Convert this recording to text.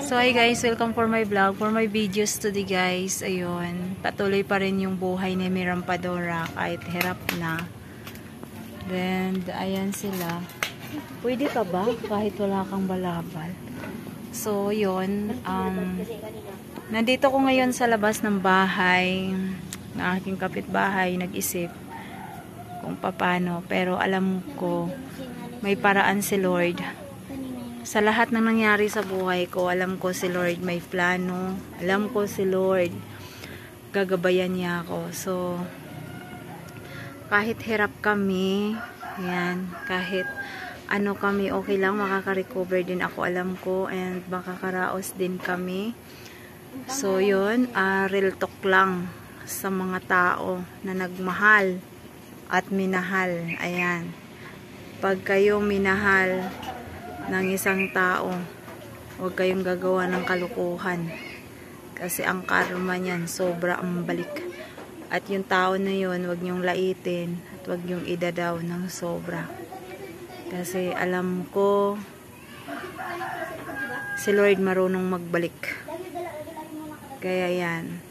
So hi guys, welcome for my vlog, for my videos today guys. Ayun, patuloy pa rin yung buhay ni Mirampadora kahit hirap na. Then, ayan sila. Pwede ka ba kahit wala kang balabal? So, yun. Nandito ko ngayon sa labas ng bahay ng aking kapitbahay. Nag-isip kung paano. Pero alam ko, may paraan si Lord. Sa lahat ng nangyari sa buhay ko, alam ko si Lord may plano. Alam ko si Lord gagabayan niya ako. So, kahit hirap kami, yan, kahit ano kami, okay lang, makaka-recover din ako, alam ko, and makakaraos din kami. So, yun, real talk lang sa mga tao na nagmahal at minahal. Ayan. Pag kayo minahal ng isang tao, huwag kayong gagawa ng kalukuhan. Kasi ang karma niyan, sobra ang balik. At yung tao na yun, huwag niyong laitin at huwag niyong idadaw ng sobra. Kasi alam ko, si Lord marunong magbalik. Kaya yan.